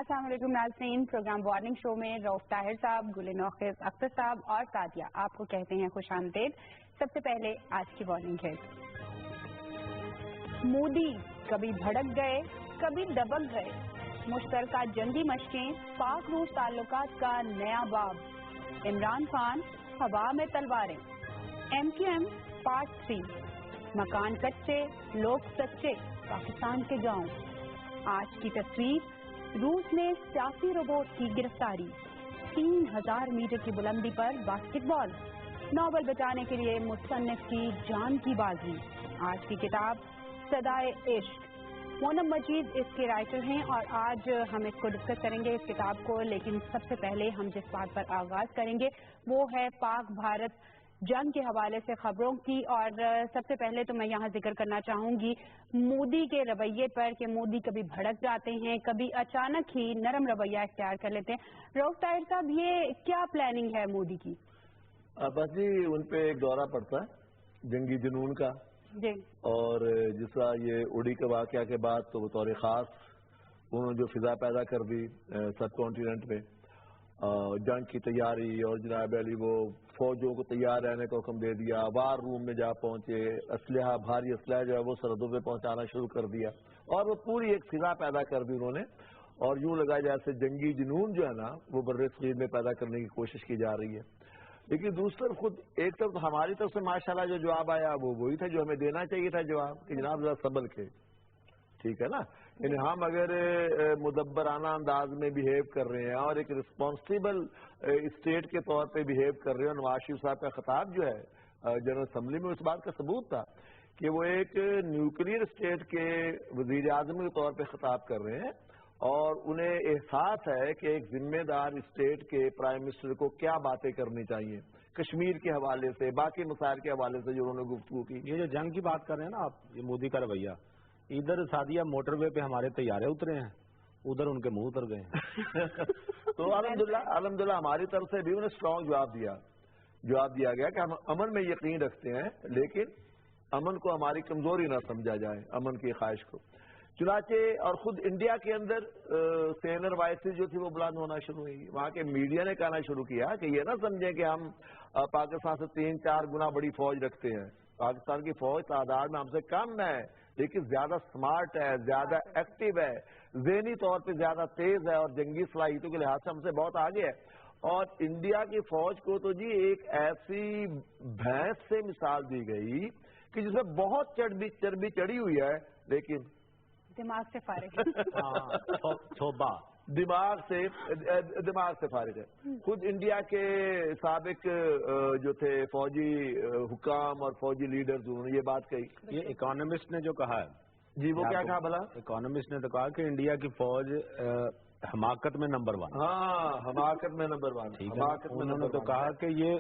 السلام علیکم ناظرین، پروگرام وارننگ شو میں رؤف طاہر صاحب، گل نوخیز اختر صاحب اور سعدیہ آپ کو کہتے ہیں خوش آمدید۔ سب سے پہلے آج کی وارننگ ہے، مودی کبھی بھڑک گئے کبھی دبک گئے، مشترکہ جنگی مشقیں، پاک روس تعلقات کا نیا باب، عمران خان ہوا میں تلواریں، MQM پارٹ 3، مکان کچے لوگ سچے، پاکستان کے گاؤں۔ آج کی تصویر، روس میں سیاسی روبوٹ کی گرفتاری، 3000 میٹر کی بلندی پر باسکٹ بال، ناول بچانے کے لیے مصنف کی جان کی بازی۔ آج کی کتاب صدائے عشق، مونم مجید اس کے رائٹر ہیں اور آج ہم اس کو ڈسکس کریں گے اس کتاب کو، لیکن سب سے پہلے ہم جس بات پر آغاز کریں گے وہ ہے پاک بھارت جنگ کے حوالے سے خبروں کی، اور سب سے پہلے تو میں یہاں ذکر کرنا چاہوں گی مودی کے رویے پر کہ مودی کبھی بھڑک جاتے ہیں، کبھی اچانک ہی نرم رویہ اختیار کر لیتے ہیں۔ رؤف طاہر صاحب، یہ کیا پلاننگ ہے مودی کی؟ بس جی ان پہ ایک دورہ پڑتا ہے جنگی جنون کا جی، اور جس طرح یہ اڑی کے واقعہ کے بعد تو بطور خاص انہوں نے جو فضا پیدا کر دی سب کانٹیننٹ میں جنگ کی تیاری، اور جناب علی وہ فوجوں کو تیار رہنے کا حکم دے دیا، وار روم میں جا پہنچے، اسلحہ بھاری اسلحہ جو ہے وہ سرحدوں پہ پہنچانا شروع کر دیا، اور وہ پوری ایک فضا پیدا کر دی انہوں نے، اور یوں لگا جیسے جنگی جنون جو ہے نا وہ بر صغیر میں پیدا کرنے کی کوشش کی جا رہی ہے۔ لیکن دوسری طرف خود ایک طرف ہماری طرف سے ماشاءاللہ جو جواب آیا وہ وہی تھا جو ہمیں دینا چاہیے تھا جواب، کہ جناب ذرا صبر کے، ٹھیک ہے نا، یعنی ہم اگر مدبرانہ انداز میں بیہیو کر رہے ہیں اور ایک رسپانسیبل اسٹیٹ کے طور پہ بیہیو کر رہے ہیں، نواز شریف صاحب کا خطاب جو ہے جنرل اسمبلی میں اس بات کا ثبوت تھا کہ وہ ایک نیوکلیئر اسٹیٹ کے وزیر اعظم کے طور پہ خطاب کر رہے ہیں، اور انہیں احساس ہے کہ ایک ذمہ دار اسٹیٹ کے پرائم منسٹر کو کیا باتیں کرنی چاہیے کشمیر کے حوالے سے، باقی مسائل کے حوالے سے جو انہوں نے گفتگو کی۔ یہ جو جنگ کی بات کر رہے ہیں نا آپ، یہ مودی کا رویہ، ادھر سعدیہ موٹر وے پہ ہمارے طیارے اترے ہیں، ادھر ان کے منہ اتر گئے ہیں۔ تو الحمدللہ ہماری طرف سے بھی انہیں اسٹرانگ جواب دیا گیا کہ ہم امن میں یقین رکھتے ہیں، لیکن امن کو ہماری کمزوری نہ سمجھا جائے، امن کی خواہش کو۔ چنانچہ اور خود انڈیا کے اندر سینئر وائسز جو تھی وہ بلند ہونا شروع ہوئی، وہاں کے میڈیا نے کہنا شروع کیا کہ یہ نہ سمجھیں کہ ہم پاکستان سے 3-4 گنا بڑی فوج رکھتے ہیں، پاکستان کی فوج تعداد میں ہم سے کم ہے، لیکن زیادہ سمارٹ ہے، زیادہ ایکٹیو ہے، ذہنی طور پہ زیادہ تیز ہے، اور جنگی صلاحیتوں کے لحاظ سے ہم سے بہت آگے ہے۔ اور انڈیا کی فوج کو تو جی ایک ایسی بھینس سے مثال دی گئی کہ جس میں بہت چربی چڑھی ہوئی ہے، لیکن دماغ سے فارغ توبہ، دماغ سے فارغ ہے۔ خود انڈیا کے سابق جو تھے فوجی حکام اور فوجی لیڈرز انہوں نے یہ بات کہی۔ یہ اکانومسٹ نے جو کہا ہے، جی وہ کیا کہا بھلا؟ اکانومسٹ نے تو کہا کہ انڈیا کی فوج حماقت میں نمبر 1۔ ہاں، حماقت میں نمبر 1۔ انہوں نے تو کہا کہ یہ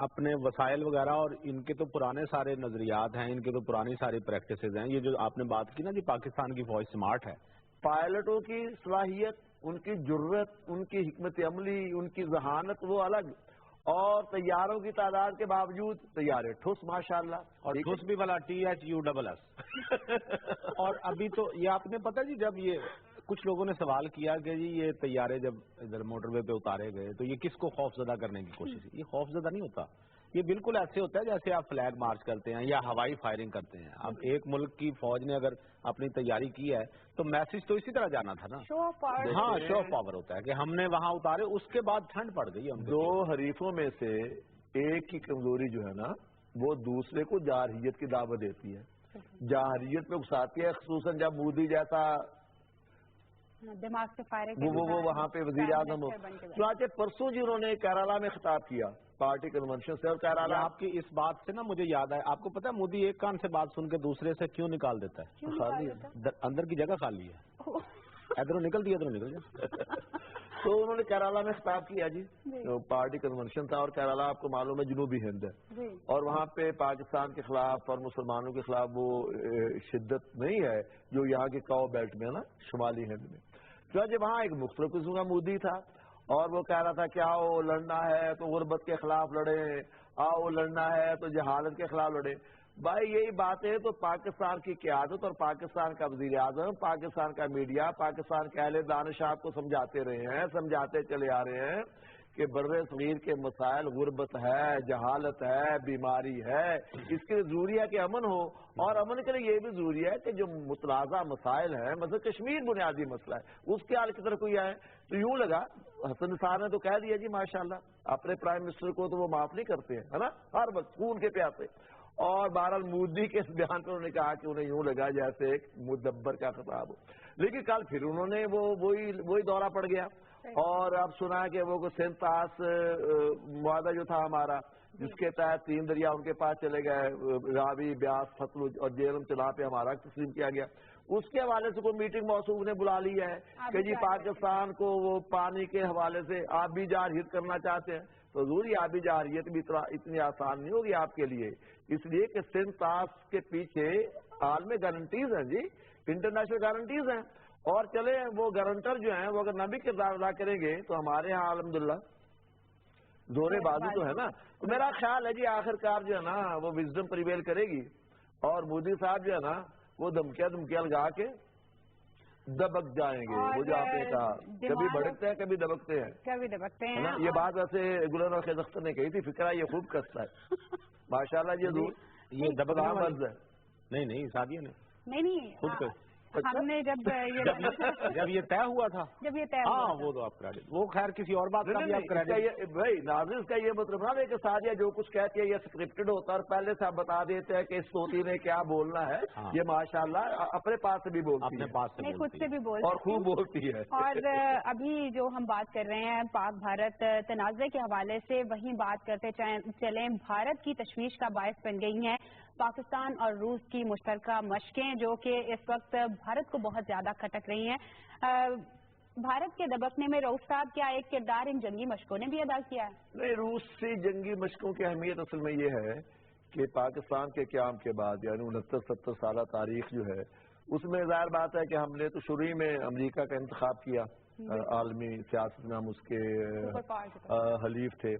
اپنے وسائل وغیرہ اور ان کے تو پرانے سارے نظریات ہیں، ان کے تو پرانی ساری پریکٹسز ہیں۔ یہ جو آپ نے بات کی نا جی پاکستان کی فوج سمارٹ ہے، پائلٹوں کی صلاحیت، ان کی جرت، ان کی حکمت عملی، ان کی ذہانت وہ الگ، اور طیاروں کی تعداد کے باوجود طیارے ٹھوس ماشاءاللہ، اور ٹھوس بھی والا THUSS۔ اور ابھی تو یہ آپ نے پتا جی، جب یہ کچھ لوگوں نے سوال کیا کہ جی یہ طیارے جب ادھر موٹر وے پہ اتارے گئے تو یہ کس کو خوف زدہ کرنے کی کوشش ہے؟ یہ خوف زدہ نہیں ہوتا، یہ بالکل ایسے ہوتا ہے جیسے آپ فلیگ مارچ کرتے ہیں یا ہوائی فائرنگ کرتے ہیں۔ اب ایک ملک کی فوج نے اگر اپنی تیاری کی ہے تو میسج تو اسی طرح جانا تھا نا۔ ہاں، شو آف پاور ہوتا ہے کہ ہم نے وہاں اتارے، اس کے بعد ٹھنڈ پڑ گئی۔ دو حریفوں میں سے ایک کی کمزوری جو ہے نا وہ دوسرے کو جارحیت کی دعوت دیتی ہے، جارحیت پہ اکساتی ہے، خصوصاً جب مودی جیسا دماغ سے فارغ وہ وہاں پہ وزیر اعظم ہو۔ چنانچہ پرسوں جی انہوں نے کیرالا میں خطاب کیا پارٹی کنونشن سے، اور کیرالا آپ کی اس بات سے نا مجھے یاد ہے، آپ کو پتا ہے مودی ایک کان سے بات سن کے دوسرے سے کیوں نکال دیتا ہے؟ اندر کی جگہ خالی ہے، ادھروں نکل دیا ادھروں نکل جائے۔ تو انہوں نے کیرالا میں خطاب کیا جی، پارٹی کنونشن تھا، اور کیرالا آپ کو معلوم ہے جنوبی ہند ہے، اور وہاں پہ پاکستان کے خلاف اور مسلمانوں کے خلاف وہ شدت نہیں ہے جو یہاں کے کاؤ بیلٹ میں نا شمالی ہند میں۔ چنانچہ وہاں ایک مختلف قسم کا مودی تھا، اور وہ کہہ رہا تھا کہ آؤ لڑنا ہے تو غربت کے خلاف لڑیں، آؤ لڑنا ہے تو جہالت کے خلاف لڑیں۔ بھائی یہی بات ہے تو پاکستان کی قیادت اور پاکستان کا وزیر اعظم، پاکستان کا میڈیا، پاکستان کے اہل دانش آپ کو سمجھاتے رہے ہیں، سمجھاتے چلے آ رہے ہیں کہ بر صغیر کے مسائل غربت ہے، جہالت ہے، بیماری ہے، اس کے لیے ضروری ہے کہ امن ہو، اور امن کے لیے یہ بھی ضروری ہے کہ جو متنازع مسائل ہیں، مثلا کشمیر بنیادی مسئلہ ہے، اس کے حل کی طرف کوئی آئے تو یوں لگا حسن نثار نے تو کہہ دیا جی ماشاءاللہ اپنے پرائم منسٹر کو تو وہ معاف نہیں کرتے ہیں، ہے نا، ہر وقت خون کے پیاسے، اور بہرحال مودی کے اس بیان پر انہوں نے کہا کہ انہیں یوں لگا جیسے ایک مدبر کا خطاب ہو، لیکن کل پھر انہوں نے وہی دورہ پڑ گیا، اور اب سنا کہ وہ سینتاس معاہدہ جو تھا ہمارا، جس کے تحت 3 دریا ان کے پاس چلے گئے، راوی، بیاس، ستلج اور جیلم چناب پہ ہمارا تسلیم کیا گیا، اس کے حوالے سے کوئی میٹنگ موصوف نے بلا لی ہے کہ جی پاکستان کو وہ پانی کے حوالے سے آبی جارحیت کرنا چاہتے ہیں، تو ضروری آبی جارحیت بھی اتنی آسان نہیں ہوگی آپ کے لیے، اس لیے کہ سینتاس کے پیچھے عالمی گارنٹیز ہیں جی، انٹرنیشنل گارنٹیز ہیں، اور چلے وہ گارنٹر جو ہیں وہ اگر نہ بھی کردار ادا کریں گے تو ہمارے ہاں الحمدللہ زور بازو تو ہے نا، تو میرا خیال ہے جی آخرکار جو ہے نا وہ وزڈم پریویل کرے گی، اور مودی صاحب جو ہے نا وہ دھمکیاں لگا کے دبک جائیں گے، وہ جو آپ نے کہا کبھی بھڑکتے ہیں کبھی دبکتے ہیں، یہ بات ویسے گلن اور خیز اختر نے کہی تھی، فکرہ یہ خوب کستا ہے ماشاءاللہ، یہ دبکنا مرض ہے، نہیں سادیہ نے نہیں خود ہم نے جب یہ طے ہوا تھا، ہاں وہ تو آپ کریڈٹ، وہ خیر کسی اور بات کا بھی آپ کریڈٹ، بھائی ناظرین کا یہ مطلب نہ کہ سادیہ جو کچھ کہتی ہے یہ اسکرپٹڈ ہوتا ہے، اور پہلے سے آپ بتا دیتے ہیں کہ اس طوطی نے کیا بولنا ہے، یہ ماشاءاللہ اپنے پاس سے بھی بولتی ہے، خود سے بھی بولتی اور خوب بولتی ہے، اور ابھی جو ہم بات کر رہے ہیں پاک بھارت تنازع کے حوالے سے، وہیں بات کرتے چلیں بھارت کی تشویش کا باعث بن گئی ہیں پاکستان اور روس کی مشترکہ مشقیں، جو کہ اس وقت بھارت کو بہت زیادہ کھٹک رہی ہیں۔ بھارت کے دبکنے میں روس صاحب کیا ایک کردار ان جنگی مشقوں نے بھی ادا کیا ہے؟ نہیں، روس سے جنگی مشقوں کی اہمیت اصل میں یہ ہے کہ پاکستان کے قیام کے بعد یعنی 69-70 سالہ تاریخ جو ہے اس میں ظاہر بات ہے کہ ہم نے تو شروع میں امریکہ کا انتخاب کیا، عالمی سیاست میں ہم اس کے حلیف تھے،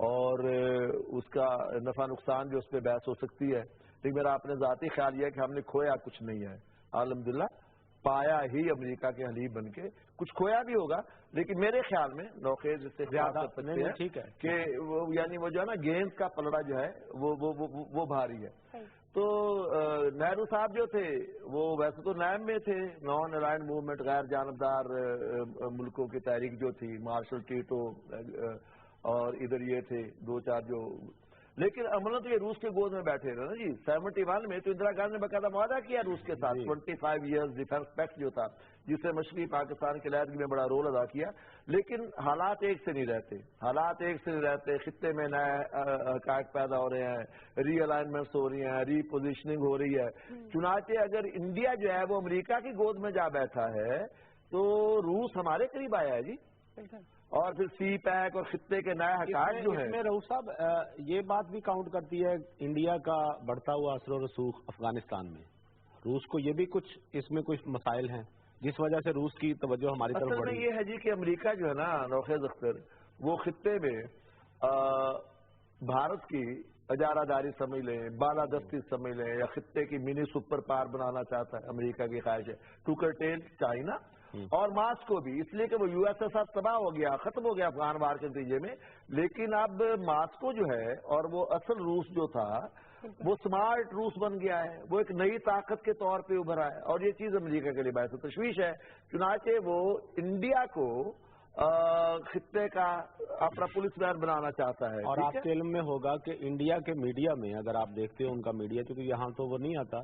اور اس کا نفع نقصان بھی اس پہ بحث ہو سکتی ہے، لیکن میرا اپنے ذاتی خیال یہ ہے کہ ہم نے کھویا کچھ نہیں ہے، الحمدللہ پایا ہی امریکہ کے حلیف بن کے، کچھ کھویا بھی ہوگا لیکن میرے خیال میں نوخیز اس سے ٹھیک ہے کہ یعنی وہ جو ہے نا گیند کا پلڑا جو ہے وہ بھاری ہے، تو نہرو صاحب جو تھے وہ ویسے تو نیم میں تھے، نان الائنڈ موومنٹ، غیر جانبدار ملکوں کی تحریک جو تھی، مارشل ٹیٹو اور ادھر یہ تھے 2-4 جو، لیکن عملاً تو یہ روس کے گود میں بیٹھے رہے نا جی، 71 میں تو اندرا گاندھی نے باقاعدہ معاہدہ کیا روس کے ساتھ، 25 ایئرز ڈیفنس پیکٹ جو تھا، جس سے مشرقی پاکستان کی علیحدگی میں بڑا رول ادا کیا، لیکن حالات ایک سے نہیں رہتے، خطے میں نئے حقائق پیدا ہو رہے ہیں، ری الائنمنٹس ہو رہی ہیں، ری پوزیشننگ ہو رہی ہے، چنانچہ اگر انڈیا جو ہے وہ امریکہ کی گود میں جا بیٹھا ہے تو روس ہمارے قریب آیا ہے جی، اور پھر سی پیک اور خطے کے نئے حقائق جو ہیں، رؤوف صاحب یہ بات بھی کاؤنٹ کرتی ہے انڈیا کا بڑھتا ہوا اثر و رسوخ افغانستان میں، روس کو یہ بھی کچھ اس میں کچھ مسائل ہیں جس وجہ سے روس کی توجہ ہماری طرف بڑھی؟ اصل میں یہ ہے جی کہ امریکہ جو ہے نا نوخیز اختر، وہ خطے میں بھارت کی اجارہ داری سمجھ لیں، بالادستی سمجھ لیں، یا خطے کی منی سپر پاور بنانا چاہتا ہے، امریکہ کی خواہش ہے ٹو کرٹیل چائنا اور ماسکو بھی، اس لیے کہ وہ یو ایس ایس آر تباہ ہو گیا، ختم ہو گیا افغان وار کے نتیجے میں، لیکن اب ماسکو جو ہے اور وہ اصل روس جو تھا وہ سمارٹ روس بن گیا ہے، وہ ایک نئی طاقت کے طور پہ ابھرا ہے، اور یہ چیز امریکہ کے لیے باعث تشویش ہے، چنانچہ وہ انڈیا کو خطے کا اپنا پولیس مین بنانا چاہتا ہے، اور آپ کے علم میں ہوگا کہ انڈیا کے میڈیا میں اگر آپ دیکھتے ہو ان کا میڈیا، کیونکہ یہاں تو وہ نہیں آتا،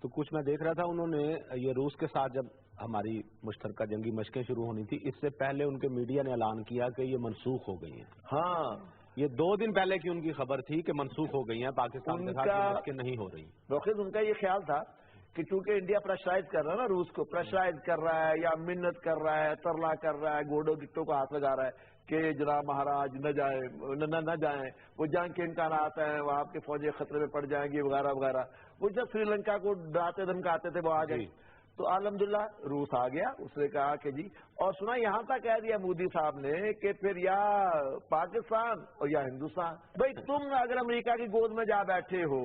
تو کچھ میں دیکھ رہا تھا انہوں نے یہ روس کے ساتھ جب ہماری مشترکہ جنگی مشقیں شروع ہونی تھی اس سے پہلے ان کے میڈیا نے اعلان کیا کہ یہ منسوخ ہو گئی ہیں، ہاں یہ 2 دن پہلے کی ان کی خبر تھی کہ منسوخ ہو گئی ہیں، پاکستان کے ساتھ مشقیں نہیں ہو رہی، نوخیز ان کا یہ خیال تھا کہ چونکہ انڈیا پریشرائز کر رہا ہے نا، روس کو پریشرائز کر رہا ہے یا منت کر رہا ہے، ترلا کر رہا ہے، گوڈو گٹو کو ہاتھ لگا رہا ہے کہ جناب مہاراج نہ جائیں، وہ جنگ کے امکانات ہیں، وہ آپ کے فوجیں خطرے میں پڑ جائیں گی وغیرہ وغیرہ، وہ جب سری لنکا کو ڈراتے دھمکاتے تھے وہ آ گئے، تو الحمدللہ روس آ گیا. اس نے کہا کہ جی، اور سنا یہاں تک کہہ دیا مودی صاحب نے کہ پھر یا پاکستان اور یا ہندوستان. بھائی تم اگر امریکہ کی گود میں جا بیٹھے ہو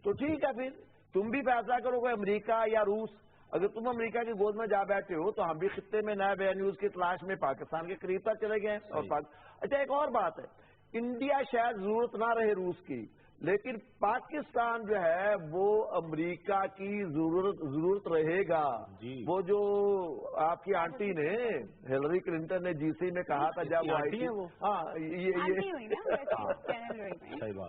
تو ٹھیک ہے، پھر تم بھی فیصلہ کرو کہ امریکہ یا روس. اگر تم امریکہ کی گود میں جا بیٹھے ہو تو ہم بھی خطے میں نئے وینیوز کی تلاش میں پاکستان کے قریب تک چلے گئے. اور اچھا ایک اور بات ہے، انڈیا شاید ضرورت نہ رہے روس کی، لیکن پاکستان جو ہے وہ امریکہ کی ضرورت رہے گا. وہ جو آپ کی آنٹی نے ہلری کلنٹن نے جی سی میں کہا تھا جب وہ آئی تھی،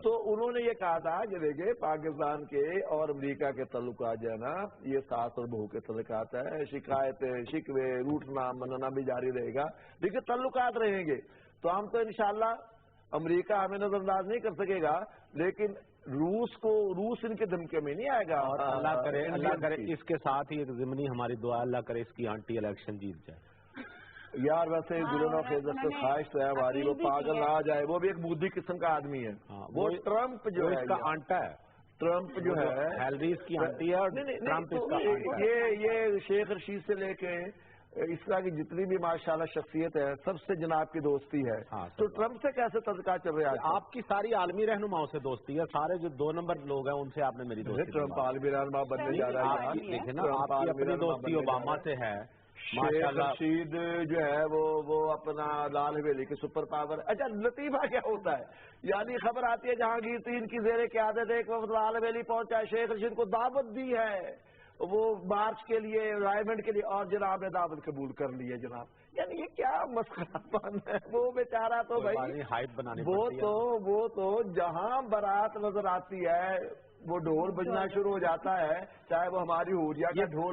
تو انہوں نے یہ کہا تھا کہ دیکھیں پاکستان کے اور امریکہ کے تعلقات جو ہے نا یہ ساس اور بہو کے تعلقات ہے. شکایتیں، شکوے، روٹنا مننا بھی جاری رہے گا، لیکن تعلقات رہیں گے. تو ہم تو انشاءاللہ امریکہ ہمیں نظر انداز نہیں کر سکے گا، لیکن روس ان کے دھمکے میں نہیں آئے گا. اور اللہ کرے اس کے ساتھ ہی ایک ضمنی ہماری دعا، اللہ کرے اس کی آنٹی الیکشن جیت جائے. یار ویسے دلوں و خیزت سے خواہش تو ہے ہماری وہ پاگل نہ آ جائے. وہ بھی ایک مودی قسم کا آدمی ہے. وہ ٹرمپ جو ہے اس کا آنٹا ہے. ٹرمپ جو ہے ہیلری اس کی آنٹی ہے اور ٹرمپ اس کا آنٹا ہے. یہ شیخ رشید سے لے کے اس طرح کی جتنی بھی ماشاءاللہ شخصیت ہے سب سے جناب کی دوستی ہے. تو ٹرمپ سے کیسے تذکرہ چل رہا ہے؟ آپ کی ساری عالمی رہنماؤں سے دوستی ہے. سارے جو 2 نمبر لوگ ہیں ان سے آپ نے میری دوستی. ٹرمپ عالمی رہنما بننے جا رہا ہے. دیکھیں نا آپ کی اپنی دوستی اوباما سے ہے. شیخ رشید جو ہے وہ اپنا لال حویلی کی سپر پاور. اچھا لطیفہ کیا ہوتا ہے، یعنی خبر آتی ہے جہانگیر تین کی زیر قیادت ایک وقت لال حویلی پہنچا، شیخ رشید کو دعوت دی ہے وہ مارچ کے لیے، رائمنڈ کے لیے، اور جناب نے دعوت قبول کر لی ہے جناب. یعنی یہ کیا مسخرہ پن ہے. وہ بیچارہ تو بھائی وہ تو جہاں بارات نظر آتی ہے وہ ڈھول بجنا شروع ہو جاتا ہے، چاہے وہ ہماری ہوریا کا ڈھول.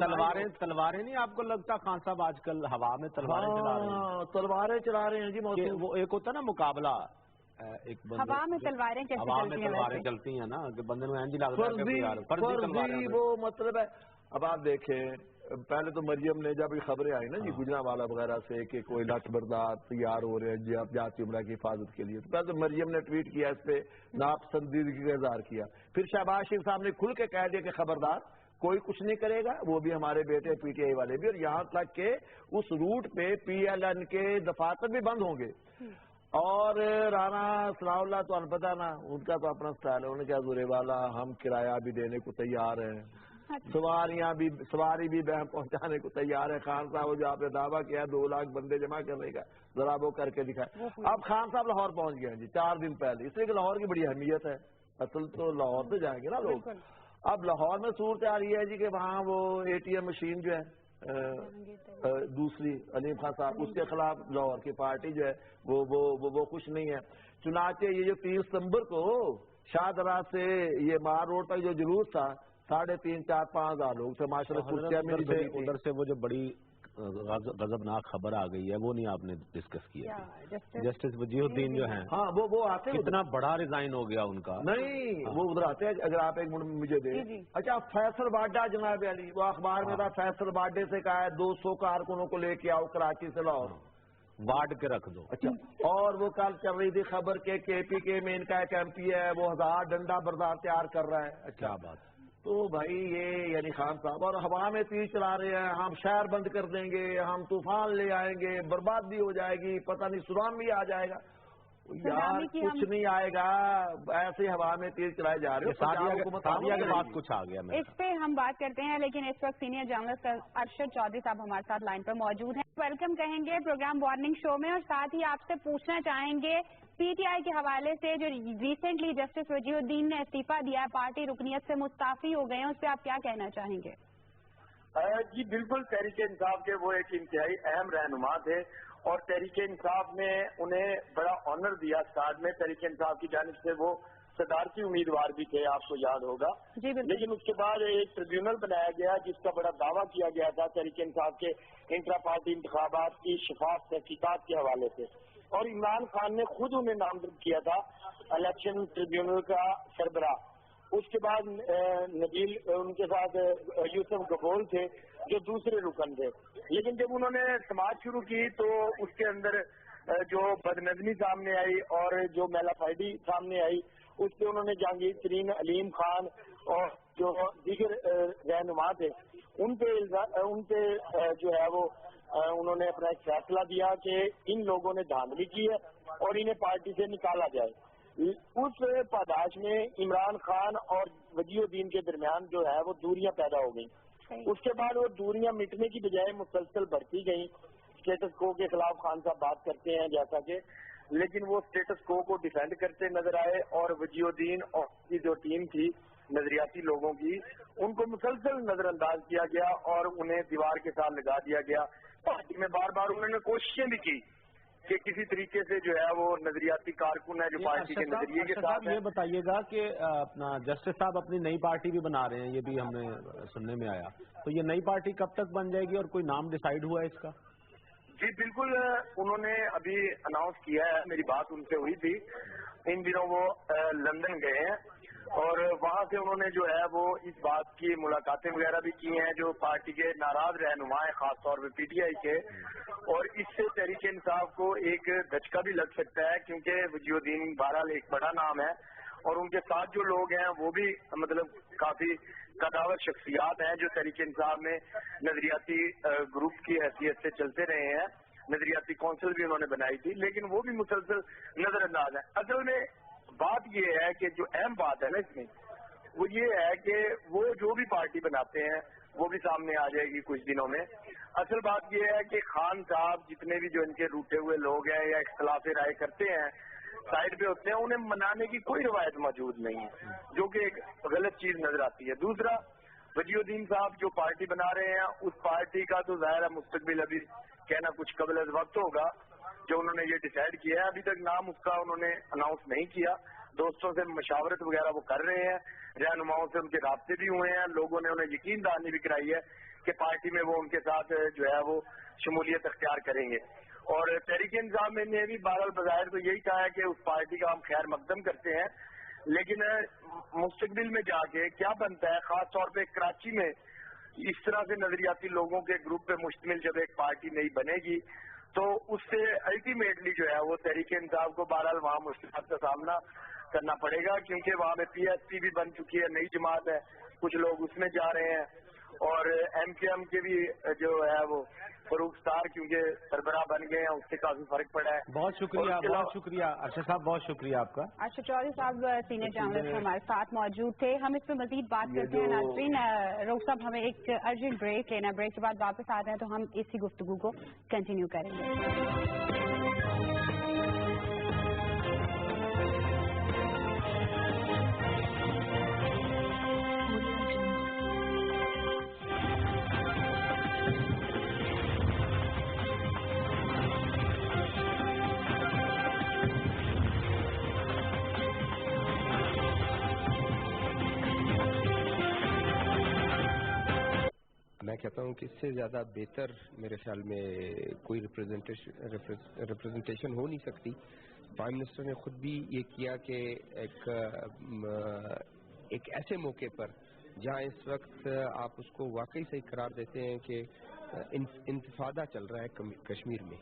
تلواریں نہیں آپ کو لگتا خان صاحب آج کل ہوا میں تلواریں چلا رہے ہیں؟ تلواریں چلا رہے ہیں جی. وہ ایک ہوتا ہے نا مقابلہ، ہوا میں تلواریں چلتی ہیں نا کہ بندے میں انجی لگتا ہے وہ مطلب ہے. اب آپ دیکھیں پہلے تو مریم نے جب یہ خبریں آئی نا جی گجرانوالہ وغیرہ سے کہ کوئی لٹ بردار تیار ہو رہے ہیں جی آپ جاتی عمرہ کی حفاظت کے لیے، تو پہلے تو مریم نے ٹویٹ کیا، اس پہ ناپسندیدگی کا اظہار کیا. پھر شہباز شریف صاحب نے کھل کے کہہ دیا کہ خبردار کوئی کچھ نہیں کرے گا، وہ بھی ہمارے بیٹے پی ٹی آئی والے بھی. اور یہاں تک کہ اس روٹ پہ پی ایل این کے دفاتر بھی بند ہوں گے. اور رانا ثناء اللہ تو پتہ نا ان کا تو اپنا سٹائل ہے، انہوں نے کہا زورے والا ہم کرایہ بھی دینے کو تیار ہیں، سواری بھی بہن پہنچانے کو تیار ہے. خان صاحب جو آپ نے دعویٰ کیا ہے 2 لاکھ بندے جمع کرنے کا، ذرا وہ کر کے دکھائے. اب خان صاحب لاہور پہنچ گئے ہیں جی 4 دن پہلے، اس لیے کہ لاہور کی بڑی اہمیت ہے. اصل تو لاہور سے جائیں گے نا لوگ. اب لاہور میں صورت آ رہی ہے جی کہ وہاں وہ اے ٹی ایم مشین جو ہے دوسری علیم خان صاحب اس کے خلاف لاہور کی پارٹی جو ہے وہ خوش نہیں ہے. چنانچہ یہ جو 30 ستمبر کو شاہدرہ سے یہ مار روڈ تک جو جلوس تھا 3,500 4,000 5,000 لوگ تھے ماشاءاللہ. ادھر سے وہ جو بڑی غضبناک خبر آ گئی ہے وہ نہیں آپ نے ڈسکس کیا. جسٹس وجیہ الدین جو ہیں وہ آتے ہیں، کتنا بڑا ریزائن ہو گیا ان کا. نہیں وہ ادھر آتے ہیں. اگر آپ ایک منٹ مجھے دیں. اچھا فیصل واڈا جناب علی وہ اخبار میں تھا، فیصل واڈے سے کہا ہے 200 کارکنوں کو لے کے آؤ کراچی سے لاہور وارڈ کے رکھ دو. اچھا اور وہ کل چل رہی تھی خبر کے پی کے میں ان کا ایک ایم پی ہے وہ 1000 ڈنڈا بردار تیار کر رہا ہے. اچھا بات. تو بھائی یہ یعنی خان صاحب اور ہوا میں تیر چلا رہے ہیں، ہم شہر بند کر دیں گے، ہم طوفان لے آئیں گے، بربادی ہو جائے گی، پتہ نہیں سونامی آ جائے گا. یار کچھ نہیں آئے گا، ایسے ہوا میں تیر چلائے جا رہے ہیں. بات کچھ آ گیا اس پہ ہم بات کرتے ہیں، لیکن اس وقت سینئر جرنلسٹ ارشد چودھری صاحب ہمارے ساتھ لائن پر موجود ہیں. ویلکم کہیں گے پروگرام وارننگ شو میں، اور ساتھ ہی آپ سے پوچھنا چاہیں گے پی ٹی آئی کے حوالے سے جو ریسنٹلی جسٹس وجیہ الدین نے استعفیٰ دیا ہے، پارٹی رکنیت سے مستعفی ہو گئے ہیں، اس پہ آپ کیا کہنا چاہیں گے؟ جی بالکل، تحریک انصاف کے وہ ایک انتہائی اہم رہنما تھے اور تحریک انصاف نے انہیں بڑا آنر دیا. ساتھ میں تحریک انصاف کی جانب سے وہ صدارتی امیدوار بھی تھے، آپ کو یاد ہوگا. لیکن اس کے بعد ایک ٹریبیونل بنایا گیا جس کا بڑا دعویٰ کیا گیا تھا تحریک انصاف کے انٹرا پارٹی انتخابات کی شفاف تحقیقات کے حوالے سے، اور عمران خان نے خود انہیں نامزد کیا تھا الیکشن ٹریبیونل کا سربراہ. اس کے بعد نبیل ان کے ساتھ یوسف گبول تھے جو دوسرے رکن تھے. لیکن جب انہوں نے سماعت شروع کی تو اس کے اندر جو بدنظمی سامنے آئی اور جو میلا فائڈی سامنے آئی اس پہ انہوں نے جہانگیر ترین، علیم خان اور جو دیگر رہنما تھے ان پہ جو ہے وہ انہوں نے اپنا ایک فیصلہ دیا کہ ان لوگوں نے دھاندلی کی ہے اور انہیں پارٹی سے نکالا جائے۔ اس پاداش میں عمران خان اور وجیہ الدین کے درمیان جو ہے وہ دوریاں پیدا ہو گئیں۔ اس کے بعد وہ دوریاں مٹنے کی بجائے مسلسل بڑھتی گئیں۔ اسٹیٹس کو کے خلاف خان صاحب بات کرتے ہیں جیسا کہ، لیکن وہ اسٹیٹس کو ڈیفینڈ کرتے نظر آئے اور وجیہ الدین اور کی جو ٹیم تھی نظریاتی لوگوں کی، ان کو مسلسل نظر انداز کیا گیا اور انہیں دیوار کے ساتھ لگا دیا گیا۔ پارٹی میں بار بار انہوں نے کوششیں بھی کی کہ کسی طریقے سے جو ہے وہ نظریاتی کارکن ہے جو پارٹی کے نظریے کے ساتھ، یہ بتائیے گا کہ اپنا جسٹس صاحب اپنی نئی پارٹی بھی بنا رہے ہیں، یہ بھی ہمیں سننے میں آیا، تو یہ نئی پارٹی کب تک بن جائے گی اور کوئی نام ڈیسائیڈ ہوا ہے اس کا؟ جی بالکل، انہوں نے ابھی اناؤنس کیا ہے، میری بات ان سے ہوئی تھی، ان دنوں وہ لندن گئے ہیں اور وہاں سے انہوں نے جو ہے وہ اس بات کی ملاقاتیں وغیرہ بھی کی ہیں جو پارٹی کے ناراض رہنما ہیں، خاص طور پہ پی ٹی آئی کے، اور اس سے تحریک انصاف کو ایک دھچکا بھی لگ سکتا ہے کیونکہ وجیہ الدین بہرحال ایک بڑا نام ہے اور ان کے ساتھ جو لوگ ہیں وہ بھی مطلب کافی قداور شخصیات ہیں جو تحریک انصاف میں نظریاتی گروپ کی حیثیت سے چلتے رہے ہیں، نظریاتی کونسل بھی انہوں نے بنائی تھی، لیکن وہ بھی مسلسل نظر انداز ہے۔ اصل میں بات یہ ہے کہ جو اہم بات ہے نا اس میں وہ یہ ہے کہ وہ جو بھی پارٹی بناتے ہیں وہ بھی سامنے آ جائے گی کچھ دنوں میں۔ اصل بات یہ ہے کہ خان صاحب جتنے بھی جو ان کے روٹے ہوئے لوگ ہیں یا اختلاف رائے کرتے ہیں سائڈ پہ ہوتے ہیں، انہیں منانے کی کوئی روایت موجود نہیں ہے، جو کہ ایک غلط چیز نظر آتی ہے۔ دوسرا، وجیہ الدین صاحب جو پارٹی بنا رہے ہیں اس پارٹی کا تو ظاہر ہے مستقبل ابھی کہنا کچھ قبل از وقت ہوگا، جو انہوں نے یہ ڈیسائیڈ کیا ہے، ابھی تک نام اس کا انہوں نے اناؤنس نہیں کیا، دوستوں سے مشاورت وغیرہ وہ کر رہے ہیں، رہنماؤں سے ان کے رابطے بھی ہوئے ہیں، لوگوں نے انہیں یقین دہانی بھی کرائی ہے کہ پارٹی میں وہ ان کے ساتھ جو ہے وہ شمولیت اختیار کریں گے۔ اور تحریک انصاف میں نے بھی بہرحال بظاہر تو یہی کہا ہے کہ اس پارٹی کا ہم خیر مقدم کرتے ہیں، لیکن مستقبل میں جا کے کیا بنتا ہے، خاص طور پہ کراچی میں اس طرح سے نظریاتی لوگوں کے گروپ پہ مشتمل جب ایک پارٹی نہیں بنے گی تو اس سے الٹیمیٹلی جو ہے وہ تحریک انصاف کو بہرحال وہاں مشکلات کا سامنا کرنا پڑے گا، کیونکہ وہاں میں پی ایس پی بھی بن چکی ہے، نئی جماعت ہے، کچھ لوگ اس میں جا رہے ہیں اور ایم کیو ایم کے بھی جو ہے وہ فروخ ستار کیونکہ سربراہ بن گئے ہیں، اس سے کافی فرق پڑا ہے۔ بہت شکریہ ارشد صاحب، بہت شکریہ آپ کا۔ ارشد چودھری صاحب سینئر جرنلسٹ ہمارے ساتھ موجود تھے، ہم اس پہ مزید بات کرتے ہیں۔ ناظرین، روک صاحب ہمیں ایک ارجنٹ بریک لینا ہے، بریک کے بعد واپس آتے ہیں تو ہم اسی گفتگو کو کنٹینیو کریں گے۔ میں کہتا ہوں کہ اس سے زیادہ بہتر میرے خیال میں کوئی ریپرزنٹیشن ہو نہیں سکتی۔ پرائم منسٹر نے خود بھی یہ کیا کہ ایک ایسے موقع پر جہاں اس وقت آپ اس کو واقعی صحیح قرار دیتے ہیں کہ انتفاضہ چل رہا ہے کشمیر میں،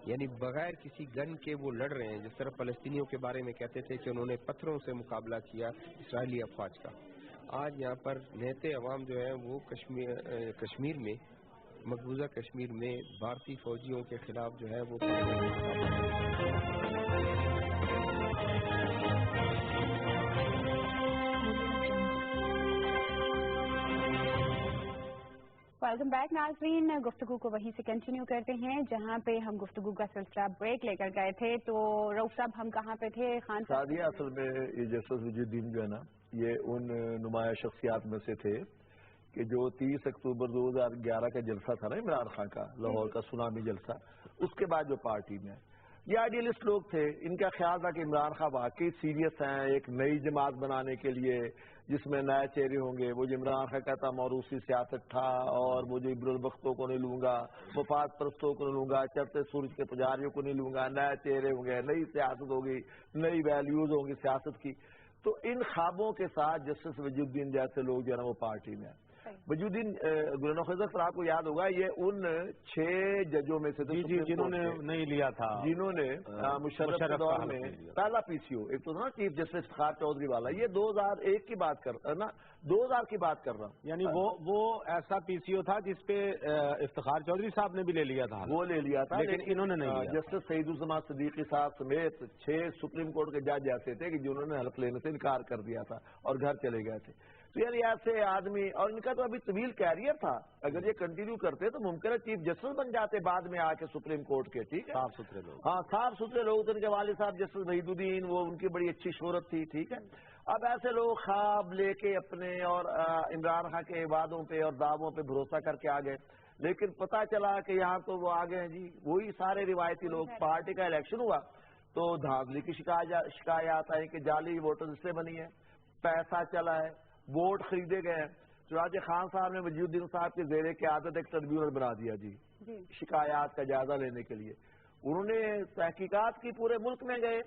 یعنی بغیر کسی گن کے وہ لڑ رہے ہیں، جس طرح فلسطینیوں کے بارے میں کہتے تھے کہ انہوں نے پتھروں سے مقابلہ کیا اسرائیلی افواج کا، آج یہاں پر نہتے عوام جو ہے وہ کشمیر میں، مقبوضہ کشمیر میں بھارتی فوجیوں کے خلاف جو ہے وہ ویلکم بیک ناظرین، گفتگو کو وہیں سے کنٹینیو کرتے ہیں جہاں پہ ہم گفتگو کا سلسلہ بریک لے کر گئے تھے۔ تو روف صاحب ہم کہاں پہ تھے؟ خان صاحب، اصل میں یہ جسٹس وجیہ الدین جو ہے نا، یہ ان نمایاں شخصیات میں سے تھے کہ جو 30 اکتوبر 2011 کا جلسہ تھا نا عمران خان کا، لاہور کا سونامی جلسہ، اس کے بعد جو پارٹی میں یہ آئیڈیلسٹ لوگ تھے، ان کا خیال تھا کہ عمران خان واقعی سیریس ہیں ایک نئی جماعت بنانے کے لیے جس میں نئے چہرے ہوں گے۔ وہ جو عمران خان کہتا موروثی سیاست تھا اور مجھے ابر البختوں کو نہیں لوں گا، مفاد پرستوں کو نہیں لوں گا، چڑھتے سورج کے پجاریوں کو نہیں لوں گا، نئے چہرے ہوں گے، نئی سیاست ہوگی، نئی ویلیوز ہوں گی سیاست کی۔ تو ان خوابوں کے ساتھ جسٹس وجیہ الدین جیسے لوگ جو ہے نا وہ پارٹی میں ہیں۔ वजूद्दीन गुलाम खजर सर, आपको याद होगा ये उन 6 जजों में से थे जी, जिन्होंने नहीं लिया था, जिन्होंने मुशर्रफ के दौर में पहला PCO, एक तो ना चीफ जस्टिस इफ्तिखार चौधरी वाला, ये 2001 की बात कर ना 2000 की बात कर रहा हूँ। यानी वो ऐसा PCO था जिसपे इफ्तिखार चौधरी साहब ने भी ले लिया था, वो ले लिया था, लेकिन इन्होंने नहीं लिया। जस्टिस सईदुज़्ज़मान सिद्दीकी साहब समेत 6 सुप्रीम कोर्ट के जज ऐसे थे कि जिन्होंने हल्फ लेने से इनकार कर दिया था और घर चले गए थे। तो यानी ऐसे आदमी, और इनका तो अभी तवील कैरियर था, अगर ये कंटिन्यू करते तो मुमकिन है चीफ जस्टिस बन जाते बाद में आके सुप्रीम कोर्ट के। ठीक है, साफ सुथरे लोग, हाँ साफ सुथरे लोग थे। उनके वालिद साहब जस्टिस वहीदुद्दीन, वो उनकी बड़ी अच्छी शोहरत थी। ठीक है, अब ऐसे लोग ख्वाब लेके अपने और इमरान खान के वादों पे और दावों पे भरोसा करके आ गए, लेकिन पता चला कि यहाँ तो वो आ गए हैं जी वही सारे रिवायती लोग। पार्टी का इलेक्शन हुआ तो धांधली की शिकायत आई कि जाली वोटर इससे बनी है, पैसा चला है, वोट खरीदे गए हैं। चुनांचे खान साहब ने वजीउद्दीन साहब के ज़ेरे की आदत एक ट्रिब्यूनल बना दिया जी शिकायत का जायजा लेने के लिए। उन्होंने तहकीकात की, पूरे मुल्क में गए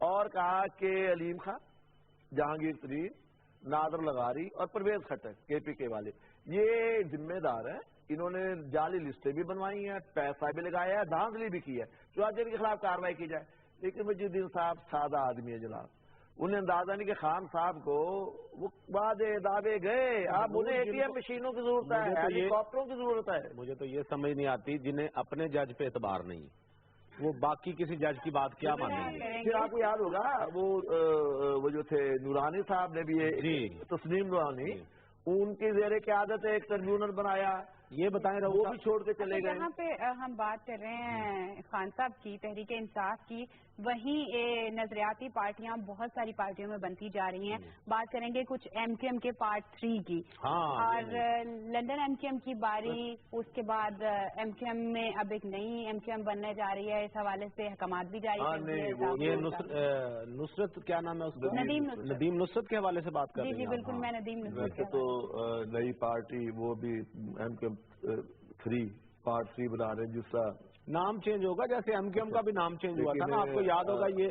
और कहा कि अलीम खां, जहांगीर तरीन, नादर लगारी और परवेज खट्टर KPK वाले ये जिम्मेदार हैं, इन्होंने जाली लिस्टें भी बनवाई हैं, पैसा भी लगाया है, धांधली भी की है, चुनांचे इनके खिलाफ कार्रवाई की जाए। लेकिन वजीउद्दीन साहब सादा आदमी है जनाब, उन्हें अंदाजा नहीं कि खान साहब को वो वादे दावे गए, अब उन्हें ATM मशीनों की जरूरत है, हेलीकॉप्टरों की जरूरत है। मुझे तो ये समझ नहीं आती, जिन्हें अपने जज पे एतबार नहीं, वो बाकी किसी जज की बात क्या मानेंगे। फिर आपको याद होगा वो जो थे नूरानी साहब ने भी, तस्नीम नूरानी, उनकी ज़ेरे की आदत है एक ट्रिब्यूनल बनाया, ये बताएं वो भी छोड़ के चले गए। यहाँ पे हम बात कर रहे हैं खान साहब की, तहरीक इंसाफ की, वहीं नजरियाती पार्टियां बहुत सारी पार्टियों में बनती जा रही हैं। बात करेंगे कुछ MQM के पार्ट 3 की, और लंदन MQM की बारी, उसके बाद MQM में अब एक नई MQM बनने जा रही है, इस हवाले से हकामात भी जारी कर दिए। ये नुसरत क्या नाम है उसका, नदीम नुसरत के हवाले से बात कर रहे हैं। जी बिल्कुल, मैं नदीम नुसरत। तो नई पार्टी वो भी MQM 3 पार्ट 3 बना रहे हैं, जिसका नाम चेंज होगा, जैसे MQM का भी नाम चेंज हुआ था ना, आपको याद होगा। ये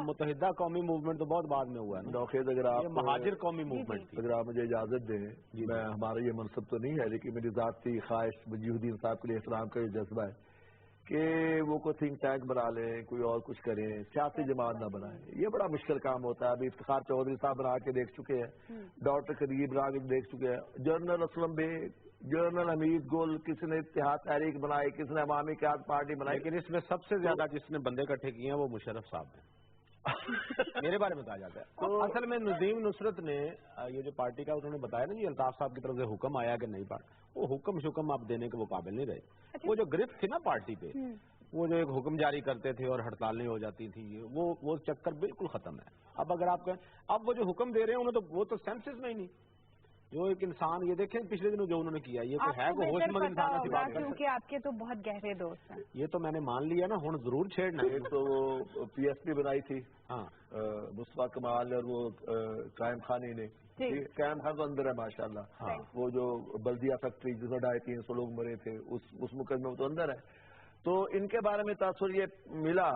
मुत्तहिदा कौमी मूवमेंट तो बहुत बाद में हुआ है ना। नौखेद, अगर आप महाजिर कौमी मूवमेंट थी। अगर आप मुझे इजाजत दें, मैं, हमारा ये मनसब तो नहीं है, लेकिन मेरी ज़ाती ख्वाहिश वजीउद्दीन साहब के लिए एहतराम का जज्बा है कि वो कोई थिंक टैंक बना लें, कोई और कुछ करें, सियासी जमात ना बनाएं। ये बड़ा मुश्किल काम होता है। अभी इफ्तिखार चौधरी साहब बना के देख चुके हैं, डॉक्टर करीब बना के देख चुके हैं, जनरल असलम बेग, जनरल हमीद गुल, किसी ने इत्तेहाद तहरीक बनाई, किसी ने अवामी क़यादत पार्टी बनाई, लेकिन इसमें सबसे ज्यादा जिसने बंदे इकट्ठे किए हैं वो मुशर्रफ साहब हैं। मेरे बारे में कहा जाता है। तो असल में नदीम नुसरत ने ये जो पार्टी का उन्होंने बताया ना जी, अल्ताफ साहब की तरफ से हुक्म आया कि नहीं पार्टी, वो हुक्म शुक्म आप देने के वो काबिल नहीं रहे। वो जो गिरफ्त थी ना पार्टी पे, वो जो एक हुक्म जारी करते थे और हड़ताल नहीं हो जाती थी, वो चक्कर बिल्कुल खत्म है। अब अगर आप कहें, अब वो जो हुक्म दे रहे हैं उन्हें, तो वो तो सेंसेस में ही नहीं। जो एक इंसान, ये देखें पिछले दिनों जो उन्होंने किया, ये कोई है वो होशमंद इंसान ऐसी बात कर, क्योंकि आपके तो बहुत गहरे दोस्त हैं। ये तो मैंने मान लिया ना, हुण जरूर छेड़ना। एक तो वो PSP बनाई थी, हाँ, मुस्तफा कमाल और वो कायम खानी ने। कायम खान तो अंदर है माशाल्लाह। हाँ। वो जो बल्दिया फैक्ट्री जिसमें 250-300 लोग मरे थे, उस मुकदमे में तो अंदर है। तो इनके बारे में तासुर ये मिला,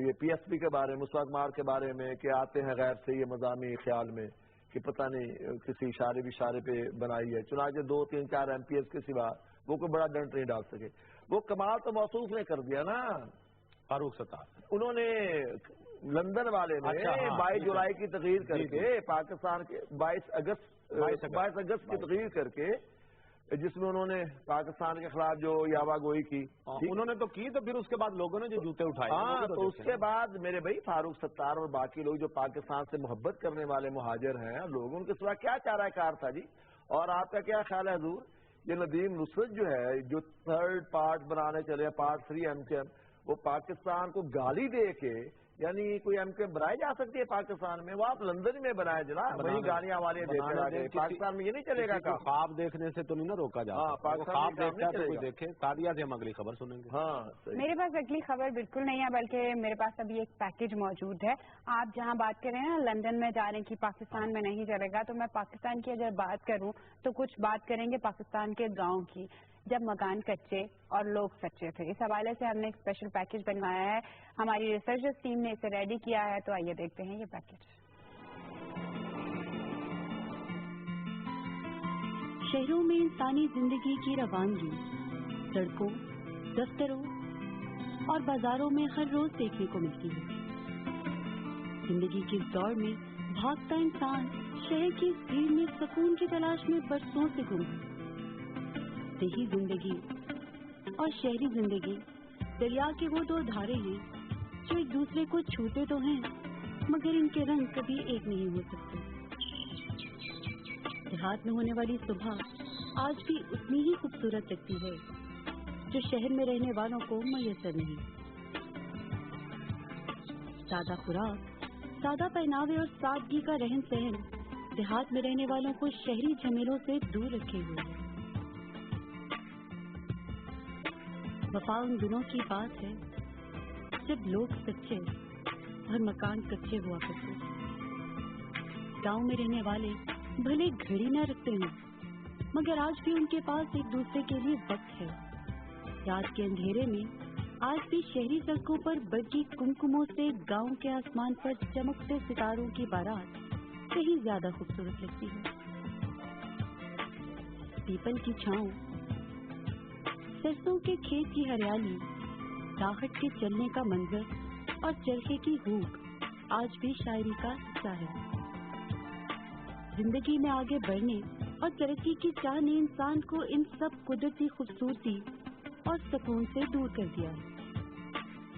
ये PSP के बारे में, मुस्तफा कमाल के बारे में, कि आते हैं गैर से ये मज़ामी ख्याल में कि पता नहीं किसी इशारे पे बनाई है। चुनाचे 2-3-4 MPs के सिवा वो कोई बड़ा दंड नहीं डाल सके। वो कमाल तो मौसूफ ने कर दिया ना फारूक सत्तार, उन्होंने लंदन वाले ने 22 जुलाई की तकरीर करके, पाकिस्तान के 22 अगस्त की तकरीर करके, जिसमें उन्होंने पाकिस्तान के खिलाफ जो यावागोई की, उन्होंने तो की, तो फिर उसके बाद लोगों ने जो जूते उठाए। हाँ, तो उसके बाद मेरे भाई फारूक सत्तार और बाकी लोग जो पाकिस्तान से मोहब्बत करने वाले मुहाजिर हैं, लोग उनके सिवा क्या चारा कार था जी। और आपका क्या ख्याल है हजूर, ये नदीम नुसरत जो है, जो 3rd पार्ट बनाने चले हैं, पार्ट 3 MQM, वो पाकिस्तान को गाली दे के, यानी कोई MQM बनाई जा सकती है पाकिस्तान में? वो आप लंदन में बनाए जनाब, वही गालियां वाले देते आगे। पाकिस्तान में ये नहीं चलेगा। ख्वाब देखने से तो नहीं ना रोका जा सकता। ख्वाब देखता है तो कोई देखे। तालिया से हम अगली खबर सुनेंगे। हाँ, मेरे पास अगली खबर बिल्कुल नहीं है, बल्कि मेरे पास अभी एक पैकेज मौजूद है। आप जहाँ बात कर रहे हैं ना लंदन में जाने की, पाकिस्तान में नहीं चलेगा, तो मैं पाकिस्तान की अगर बात करूँ तो कुछ बात करेंगे पाकिस्तान के गाँव की, जब मकान कच्चे और लोग सच्चे थे। इस हवाले से हमने एक स्पेशल पैकेज बनवाया है, हमारी रिसर्चर्स टीम ने इसे रेडी किया है, तो आइए देखते हैं ये पैकेज। शहरों में इंसानी जिंदगी की रवानगी सड़कों, दफ्तरों और बाजारों में हर रोज देखने को मिलती है। जिंदगी की इस दौड़ में भागता इंसान शहर की भीड़ में सुकून की तलाश में बरसों से गुम है। देही जिंदगी और शहरी जिंदगी दरिया के वो दो धारे हैं जो एक दूसरे को छूते तो हैं मगर इनके रंग कभी एक नहीं हो सकते। देहात में होने वाली सुबह आज भी उतनी ही खूबसूरत लगती है जो शहर में रहने वालों को मयसर नहीं। सादा खुराक, सादा पहनावे और सादगी का रहन सहन देहात में रहने वालों को शहरी झमेलों से दूर रखे हुए है। वफा उन दिनों की बात है जब लोग सच्चे और मकान कच्चे हुआ करते। गांव में रहने वाले भले घड़ी न रखते हों मगर आज भी उनके पास एक दूसरे के लिए वक्त है। रात के अंधेरे में आज भी शहरी सड़कों पर बरकी कुमकुमों से गांव के आसमान पर चमकते सितारों की बारात कहीं ज्यादा खूबसूरत लगती है। पीपल की छांव, सरसों के खेत की हरियाली, राहत के चलने का मंजर और चरखे की हूक आज भी शायरी का हिस्सा है। जिंदगी में आगे बढ़ने और तरक्की की चाह ने इंसान को इन सब कुदरती खूबसूरती और सुकून से दूर कर दिया है।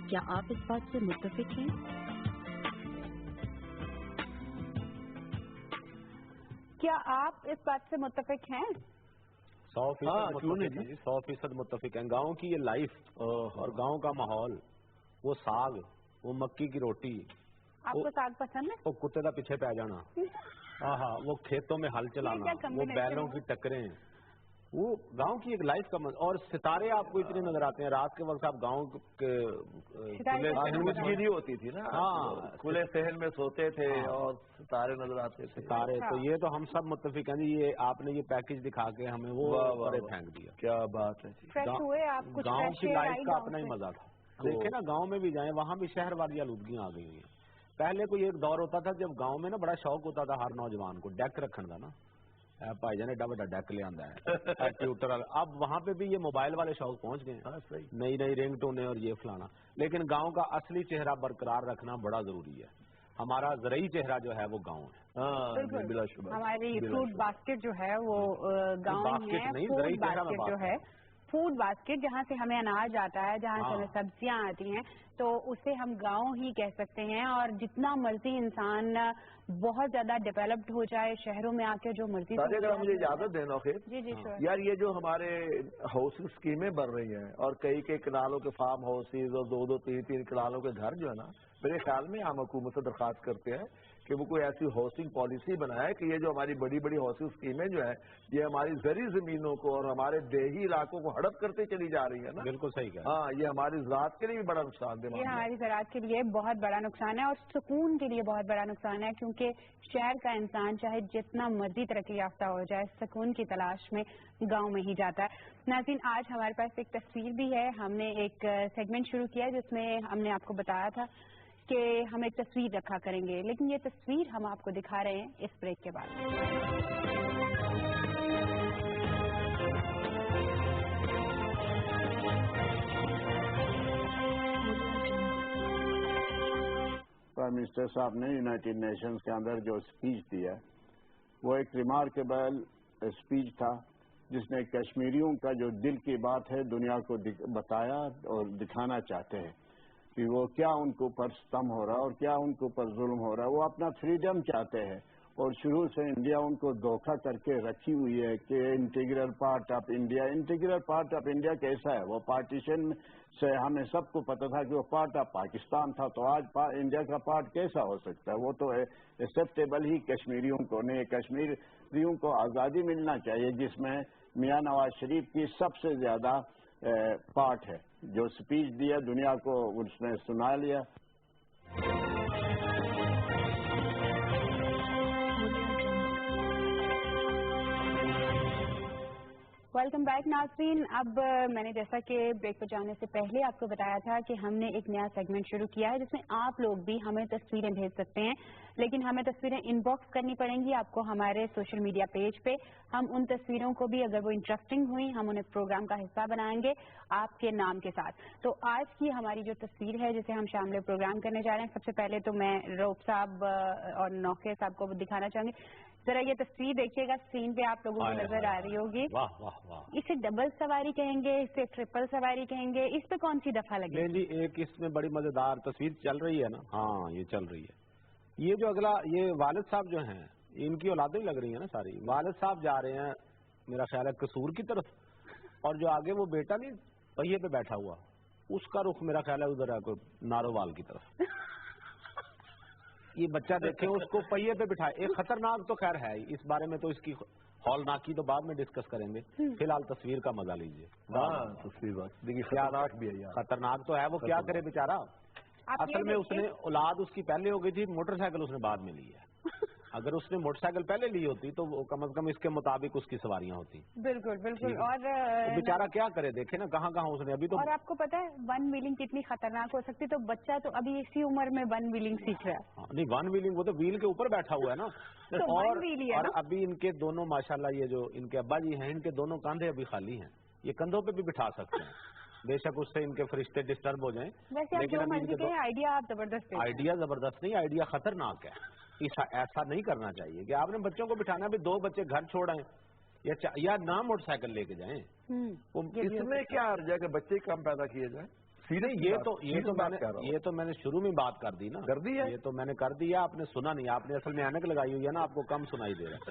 क्या आप इस बात से मुत्तफिक हैं? क्या आप इस बात से मुत्तफिक हैं? 100% मुत्तफिक हैं। गांव की ये लाइफ और गांव का माहौल, वो साग, वो मक्की की रोटी। आपको साग पसंद है? वो कुत्ते का पीछे पै जाना, वो खेतों में हल चलाना, वो बैलों की टक्करें, वो गांव की एक लाइफ का और सितारे आपको इतने नजर आते हैं रात के वक्त। आप गांव के गिरी होती थी ना, हाँ, खुले सहन में सोते थे और सितारे नजर आते थे। सितारे तो ये तो हम सब मुत्तफिक हैं जी। ये आपने ये पैकेज दिखा के हमें वो परे फेंक दिया। क्या बात है जी। गाँव की लाइफ का अपना ही मजा था। देखे ना, गाँव में भी जाए वहाँ भी शहर वाली आलूदगियाँ आ गई हुई है। पहले कोई एक दौर होता था जब गांव में ना बड़ा शौक होता था हर नौजवान को डेक रखने का ना, भाई जान एडा बड़ा डेक ले आंदा है ट्यूटर। अब वहाँ पे भी ये मोबाइल वाले शौक पहुंच गए, नई नई रिंग टोने और ये फलाना। लेकिन गांव का असली चेहरा बरकरार रखना बड़ा जरूरी है। हमारा ज़रूरी चेहरा जो है वो गांव है। बिल्कुल। हमारी फ्रूट बास्केट जो है वो गांव में है। फूड बास्केट जो है, फूड बास्केट, जहाँ से हमें अनाज आता है, जहाँ से हमें सब्जियां आती हैं, तो उसे हम गांव ही कह सकते हैं। और जितना मर्जी इंसान बहुत ज्यादा डेवलप्ड हो जाए शहरों में आके जो मर्जी, अगर मुझे इजाजत देना फिर जी श्योर। यार, ये जो हमारे हाउसिंग स्कीमें बन रही हैं और कई कनालों के फार्म हाउसेज और 2-2, 3-3 कनालों के घर जो है ना, मेरे ख्याल में हम हुकूमत से दरख्वास्त करते हैं कि वो कोई ऐसी हाउसिंग पॉलिसी बनाए कि ये जो हमारी बड़ी बड़ी हाउसिंग स्कीमें जो है ये हमारी जरी जमीनों को और हमारे देही इलाकों को हड़प करते चली जा रही है ना। बिल्कुल सही कहा। हाँ, ये हमारी ज़राअत के लिए भी बड़ा नुकसान ये हमारी ज़राअत के लिए बहुत बड़ा नुकसान है और सुकून के लिए बहुत बड़ा नुकसान है, क्योंकि शहर का इंसान चाहे जितना मर्जी तरक्की याफ्ता हो जाए, सुकून की तलाश में गांव में ही जाता है। नाज़रीन, आज हमारे पास एक तस्वीर भी है। हमने एक सेगमेंट शुरू किया जिसमें हमने आपको बताया था कि हम एक तस्वीर रखा करेंगे, लेकिन ये तस्वीर हम आपको दिखा रहे हैं इस ब्रेक के बाद। प्राइम मिनिस्टर साहब ने यूनाइटेड नेशंस के अंदर जो स्पीच दिया वो एक रिमार्केबल स्पीच था, जिसने कश्मीरियों का जो दिल की बात है दुनिया को बताया और दिखाना चाहते हैं कि वो क्या उनके ऊपर सितम हो रहा है और क्या उनके ऊपर जुल्म हो रहा है। वो अपना फ्रीडम चाहते हैं और शुरू से इंडिया उनको धोखा करके रखी हुई है कि integral part of India. Integral part of India कैसा है? वो पार्टीशन से हमें सबको पता था कि वो पार्ट ऑफ पाकिस्तान था, तो आज इंडिया का पार्ट कैसा हो सकता है? वो तो एक्सेप्टेबल ही कश्मीरियों को नहीं। कश्मीरियों को आज़ादी मिलना चाहिए, जिसमें मियां नवाज शरीफ की सबसे ज्यादा पार्ट है। जो स्पीच दिया दुनिया को उसने सुना लिया। वेलकम बैक नाज़रीन। अब मैंने जैसा कि ब्रेक पर जाने से पहले आपको बताया था कि हमने एक नया सेगमेंट शुरू किया है जिसमें आप लोग भी हमें तस्वीरें भेज सकते हैं, लेकिन हमें तस्वीरें इनबॉक्स करनी पड़ेंगी आपको हमारे सोशल मीडिया पेज पे। हम उन तस्वीरों को भी, अगर वो इंटरेस्टिंग हुई, हम उन्हें प्रोग्राम का हिस्सा बनाएंगे आपके नाम के साथ। तो आज की हमारी जो तस्वीर है जिसे हम शामिल प्रोग्राम करने जा रहे हैं, सबसे पहले तो मैं रऊफ साहब और नौखे साहब को दिखाना चाहूंगी। जरा ये तस्वीर देखिएगा, स्क्रीन पे आप लोगों को नजर आ रही होगी। वाह वाह वाह। इसे डबल सवारी कहेंगे, इसे ट्रिपल सवारी कहेंगे, इस पे कौन सी दफा लगी? नहीं जी, एक इसमें बड़ी मजेदार तस्वीर चल रही है ना। हाँ, ये चल रही है। ये जो अगला, ये वालिद साहब जो हैं, इनकी औलादें लग रही है ना सारी। वालिद साहब जा रहे हैं मेरा ख्याल है कसूर की तरफ, और जो आगे वो बेटा नहीं पहिए पे बैठा हुआ, उसका रुख मेरा ख्याल है उधर है कोई नारोवाल की तरफ। ये बच्चा देखें, उसको पहिए पे बिठाए। एक खतरनाक तो खैर है, इस बारे में तो इसकी हौलनाकी तो बाद में डिस्कस करेंगे। फिलहाल तस्वीर का मजा लीजिए। तस्वीर देखिए, खतरनाक भी है यार। खतरनाक तो है, वो क्या करे बेचारा। असल में उसने औलाद उसकी पहले हो गई थी, मोटरसाइकिल उसने बाद में ली है। अगर उसने मोटरसाइकिल पहले ली होती तो वो कम से कम इसके मुताबिक उसकी सवारियां होती। बिल्कुल बिल्कुल। और तो बेचारा क्या करे, देखे ना कहाँ कहाँ उसने अभी तो। और आपको पता है वन व्हीलिंग कितनी खतरनाक हो सकती है, तो बच्चा तो अभी इसी उम्र में वन व्हीलिंग सीख रहा है। नहीं, वन व्हीलिंग वो तो व्हील के ऊपर बैठा हुआ है ना। तो और अभी इनके दोनों माशाल्लाह, ये जो इनके अब्बा जी हैं, इनके दोनों कंधे अभी खाली हैं। ये कंधों पे भी बिठा सकते हैं, बेशक उससे इनके फरिश्ते डिस्टर्ब हो जाएं। लेकिन आइडिया आप जबरदस्त, आइडिया जबरदस्त नहीं, आइडिया खतरनाक है। ऐसा नहीं करना चाहिए कि आपने बच्चों को बिठाना भी, दो बच्चे घर छोड़ आए या ना मोटरसाइकिल लेके जाएं। इसमें क्या अर्ज है कि बच्चे कम पैदा किए जाए? ये तो मैंने शुरू में बात कर दी ना। कर दी है? ये तो मैंने कर दिया, आपने सुना नहीं। आपने असल में ऐनक लगाई हुई है ना, आपको कम सुनाई दे रहा है।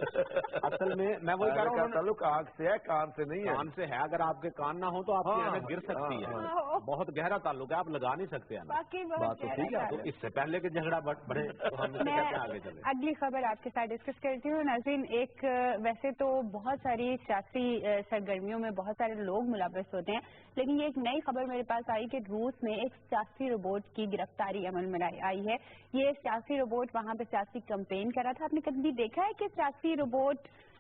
असल में मैं वही कह रहा हूँ, ताल्लुक आंख से है, कान से नहीं है। कान से है, अगर आपके कान ना हो तो आपकी ऐनक गिर सकती है। बहुत गहरा ताल्लुक है, आप लगा नहीं सकते हैं। बात तो ठीक है, तो इससे पहले के झगड़ा बढ़े तो हम आगे चले। अगली खबर आपके साथ डिस्कस करती हूँ नाज़रीन। एक वैसे तो बहुत सारी सियासी सरगर्मियों में बहुत सारे लोग मुलव्वस होते हैं, लेकिन ये एक नई खबर मेरे पास आई कि रूस में एक सियासी रोबोट की गिरफ्तारी अमल में आई है। ये सियासी रोबोट वहाँ पे सियासी कैंपेन कर रहा था। आपने कभी देखा है कि सियासी रोबोट?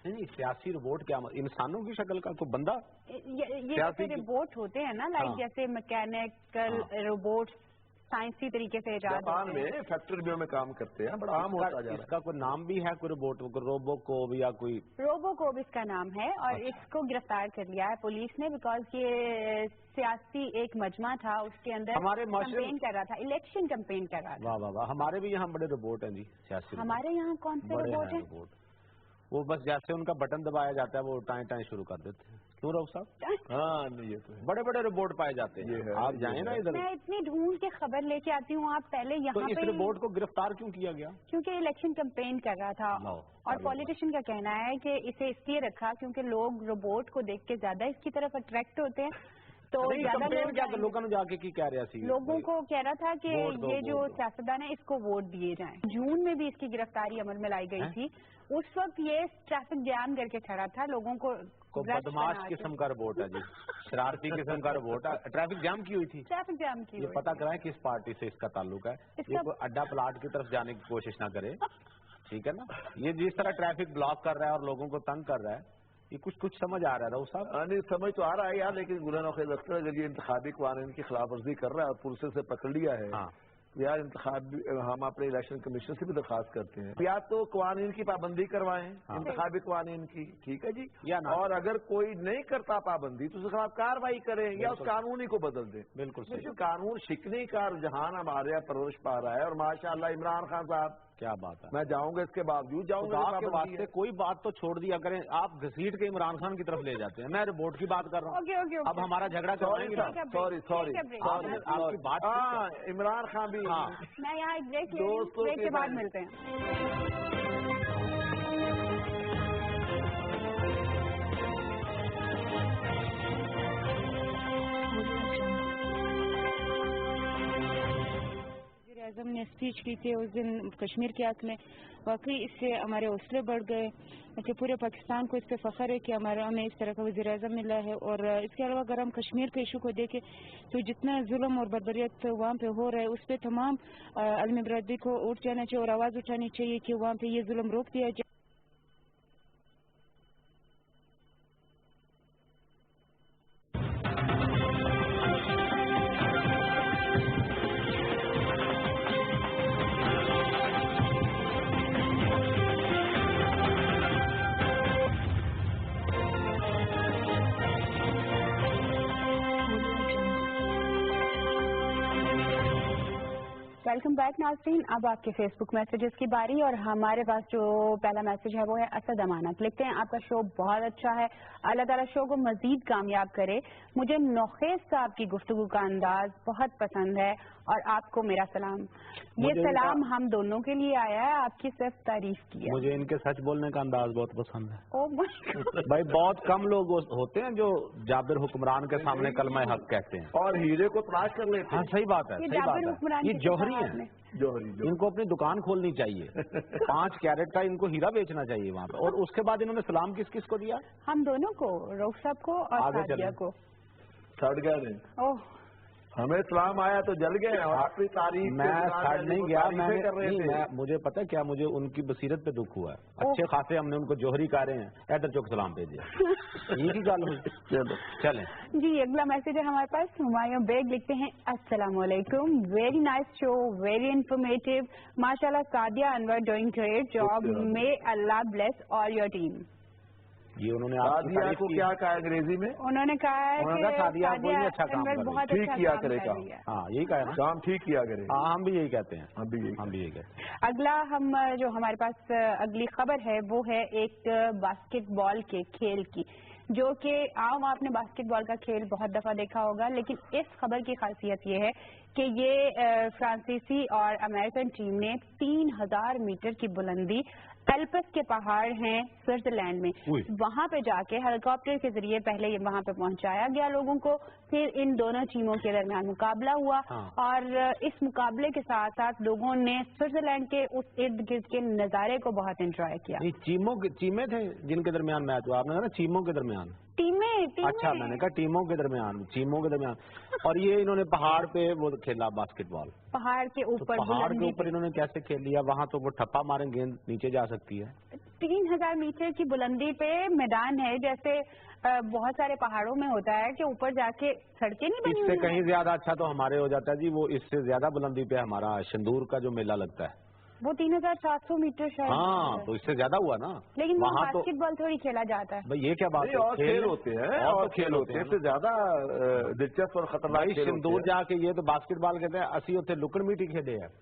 नहीं, सियासी रोबोट क्या, इंसानों की शक्ल का कोई बंदा? ये जैसे रोबोट होते हैं ना, लाइक जैसे मैकेनिकल रोबोट साइंसी तरीके से जापान में फैक्ट्रियों में काम करते हैं, बड़ा आम होता जा रहा है। इसका कोई नाम भी है, कोई रोबोट, रोबोकोब या कोई? रोबोकोब इसका नाम है, और इसको गिरफ्तार कर लिया है पुलिस ने, बिकॉज ये सियासी एक मजमा था, उसके अंदर हमारे कैंपेन कर रहा था, इलेक्शन कैंपेन कर रहा था। वाह वाह वाह। हमारे भी यहाँ बड़े रोबोट हैं जी, सियासी। हमारे यहाँ कौन से रोबोट हैं? वो बस जैसे उनका बटन दबाया जाता है वो टाएं टाएं शुरू कर देते हैं। क्यों रऊफ साहब? हाँ, नहीं, ये तो बड़े बड़े रोबोट पाए जाते हैं। आप जाए ना इधर, मैं इतनी ढूंढ के खबर लेके आती हूँ। आप पहले यहाँ तो इस रोबोट को गिरफ्तार क्यों किया गया? क्योंकि इलेक्शन कैंपेन कर रहा था, और पॉलिटिशियन का कहना है कि इसे इसलिए रखा क्योंकि लोग रोबोट को देख के ज्यादा इसकी तरफ अट्रैक्ट होते हैं। तो ज्यादा लोगों ने जाके की कह रहा थी, लोगों को कह रहा था कि ये जो सियासतदान है इसको वोट दिए जाएं। जून में भी इसकी गिरफ्तारी अमल में लाई गई थी। उस वक्त ये ट्रैफिक जाम करके खड़ा था, लोगों को बदमाश किस्म का रोबोट है जी, शरारती किस्म का रोबोट है। ट्रैफिक जाम की हुई थी, ट्रैफिक जाम की। ये पता कराएं किस पार्टी से इसका ताल्लुक है। ये कोई अड्डा प्लाट की तरफ जाने की कोशिश ना करे, ठीक है ना। ये जिस तरह ट्रैफिक ब्लॉक कर रहा है और लोगों को तंग कर रहा है, ये कुछ समझ आ रहा है रऊफ साहब? नहीं, समझ तो आ रहा है यार, लेकिन गुलाम नौखेद अख्तर अगर ये इंतखाबी कानून की खिलाफ वर्जी कर रहा है और पुलिस से पकड़ लिया है, तो यार हम अपने इलेक्शन कमीशन से भी दरखास्त करते हैं, या तो कानून की पाबंदी करवाएं, इंतखाबी कानून की, ठीक है जी, और अगर कोई नहीं करता पाबंदी तो उसके खिलाफ कार्रवाई करें या उस कानून को बदल दें। बिल्कुल सही। कानून शिकने का रुझान हमारे यहाँ परवरिश पा रहा है, और माशाअल्लाह इमरान खान साहब, क्या बात है, मैं जाऊंगा इसके बावजूद जाऊंगा आपके वास्ते कोई बात तो छोड़ दिया करें, आप घसीट के इमरान खान की तरफ ले जाते हैं। मैं रिपोर्ट की बात कर रहा हूँ। अब हमारा झगड़ा करवाएंगे। सॉरी आपकी बात, इमरान खान भी। मैं यहाँ एक ब्रेक के बाद मिलते हैं। आज़म ने स्पीच की थी उस दिन कश्मीर के हक में, वाकई इससे हमारे हौसले बढ़ गए कि पूरे पाकिस्तान को इस पर फख्र है कि हमें इस तरह का वज़ीर-ए-आज़म मिला है। और इसके अलावा अगर हम कश्मीर के इशू को देखें तो जितना जुल्म और बर्बरियत वहाँ पे हो रहा है उस पर तमाम आलमी बरादरी को उठ जाना चाहिए और आवाज़ उठानी चाहिए कि वहाँ पे ये जुल्म रोक दिया जाए। वेलकम बैक नाज़रीन। अब आपके फेसबुक मैसेजेस की बारी और हमारे पास जो पहला मैसेज है वो है असद अमानत। लिखते हैं आपका शो बहुत अच्छा है, अल्लाह ताला शो को मजीद कामयाब करे। मुझे नौखेज साहब की गुफ्तगू का अंदाज बहुत पसंद है और आपको मेरा सलाम। ये सलाम हम दोनों के लिए आया है, आपकी सिर्फ तारीफ की है। मुझे इनके सच बोलने का अंदाज बहुत पसंद है। ओह माय गॉड, भाई बहुत कम लोग होते हैं जो जाबिर हुक्मरान के सामने कलमा हक कहते हैं और हीरे को तलाश कर लेते हाँ हैं। सही बात है, ये सही जाबिर बात हुक्मरान है। ये की जौहरी कहा हैं, आपने। जौहरी इनको अपनी दुकान खोलनी चाहिए 5 कैरेट का इनको हीरा बेचना चाहिए वहाँ पे। और उसके बाद इन्होंने सलाम किस किस को दिया? हम दोनों को, रऊफ साहब को और आगे सादिया चलें। को। सड़ गए नहीं, ओह हमें सलाम आया तो जल गए और अपनी तारीफ मैं सड़ नहीं गया, मैंने कर रहे थे। मुझे पता है क्या, मुझे उनकी बसीरत पे दुख हुआ है। अच्छे खासे हमने उनको जौहरी कह रहे हैं, इधर चौक सलाम भेजे। ये की गल हुई। चलो चलें जी, अगला मैसेज है हमारे पास। हुमायूं बेग लिखते हैं अस्सलाम वालेकुम, very nice show, very informative, माशाल्लाह Sadia Anwar doing great job, may Allah bless all your team. ये उन्होंने आपकी सादिया तारीफ को की। क्या कहा अंग्रेजी में? उन्होंने कहा है उन्होंने कि कहा सादिया कोई सादिया अच्छा काम अनवर कर रही है। बहुत ठीक अच्छा किया काम करेगा। कर रही है। हाँ यही कहा है ना। काम ठीक किया करे। हाँ हम भी यही कहते हैं, हम भी यही हम भी यही कहते हैं। अगला हम जो हमारे पास अगली खबर है वो है एक बास्केटबॉल के खेल की, जो कि आम आपने बास्केटबॉल का खेल बहुत दफा देखा होगा, लेकिन इस खबर की खासियत ये है कि ये फ्रांसीसी और अमेरिकन टीम ने 3000 मीटर की बुलंदी, एल्पस के पहाड़ हैं स्विट्जरलैंड में, वहां पे जाके हेलीकॉप्टर के जरिए पहले ये वहां पे पहुंचाया गया लोगों को। फिर इन दोनों टीमों के दरमियान मुकाबला हुआ और इस मुकाबले के साथ साथ लोगों ने स्विट्जरलैंड के उस इर्द गिर्द के नजारे को बहुत एंजॉय किया। चीमें थे जिनके दरमियान मैच हुआ, आपने कहा ना चीमों के दरमियान। टीमें अच्छा, मैंने कहा टीमों के दरमियान, चीमों के दरमियान। और ये इन्होंने पहाड़ पे वो खेला बास्केटबॉल, पहाड़ के तो ऊपर, पहाड़ के ऊपर इन्होंने कैसे खेल लिया? वहाँ तो वो ठप्पा मारे गेंद नीचे जा सकती है। 3000 मीटर की बुलंदी पे मैदान है, जैसे बहुत सारे पहाड़ों में होता है कि ऊपर जाके सड़कें नहीं बनी इससे हुई हैं। कहीं ज्यादा अच्छा तो हमारे हो जाता है जी, वो इससे ज्यादा बुलंदी पे हमारा सिंदूर का जो मेला लगता है, वो 3700 मीटर शायद। हाँ तो इससे ज्यादा हुआ ना। लेकिन वहाँ वहाँ तो बास्केटबॉल थोड़ी खेला जाता है। भाई ये क्या बात नहीं, है? और खेल होते हैं, और खेल होते हैं, इससे ज्यादा दिलचस्प और खतरनाक भाई खेल होते सिंदूर हैं। जाके ये तो बास्केटबॉल कहते हैं, असी उत्थे लुकड़ मीटी खेले है,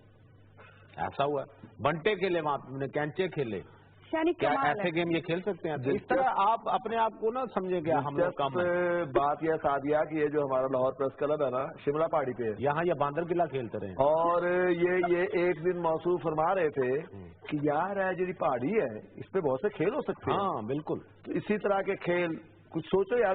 ऐसा हुआ। बंटे खेले वहाँ, कैंचे खेले, यानी क्या कमाल ऐसे है। गेम ये खेल सकते हैं? तो इस तरह आप अपने आप को ना समझे क्या हम लोग कम है। बात यह सादिया कि ये जो हमारा लाहौर प्रेस क्लब है ना, शिमला पहाड़ी पे है, यहाँ ये बांदर किला खेलते रहे। और ये एक दिन मौसूफ फरमा रहे थे कि यार है जी पहाड़ी है, इस पे बहुत से खेल हो सकते हैं। हाँ बिल्कुल, तो इसी तरह के खेल कुछ सोचो यार,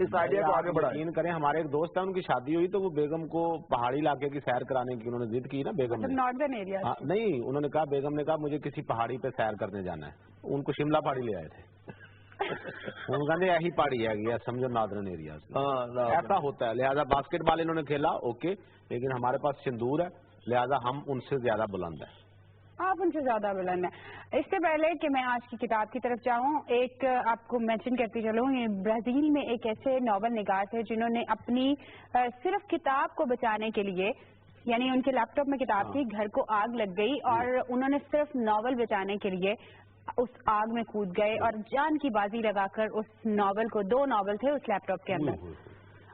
इस आइडिया को आगे बढ़ाएं। यकीन करें, हमारे एक दोस्त है, उनकी शादी हुई तो वो बेगम को पहाड़ी इलाके की सैर कराने की उन्होंने जिद की ना, बेगम ने। Northern area. हाँ, नहीं, उन्होंने कहा, बेगम ने कहा मुझे किसी पहाड़ी पे सैर करने जाना है, उनको शिमला पहाड़ी ले आए थे। उन्होंने यही पहाड़ी है गया, समझो नॉर्दर्न एरिया। ऐसा होता है, लिहाजा बास्केटबॉल इन्होंने खेला ओके, लेकिन हमारे पास सिंदूर है, लिहाजा हम उनसे ज्यादा बुलंद है। आप उनसे ज्यादा बुलंद है। इससे पहले कि मैं आज की किताब की तरफ जाऊं, एक आपको मेंशन करती चलूं, ये ब्राजील में एक ऐसे नॉवल निगार थे जिन्होंने अपनी सिर्फ किताब को बचाने के लिए, यानी उनके लैपटॉप में किताब थी, घर को आग लग गई और उन्होंने सिर्फ नॉवल बचाने के लिए उस आग में कूद गए और जान की बाजी लगाकर उस नॉवल को, 2 नॉवल थे उस लैपटॉप के अंदर,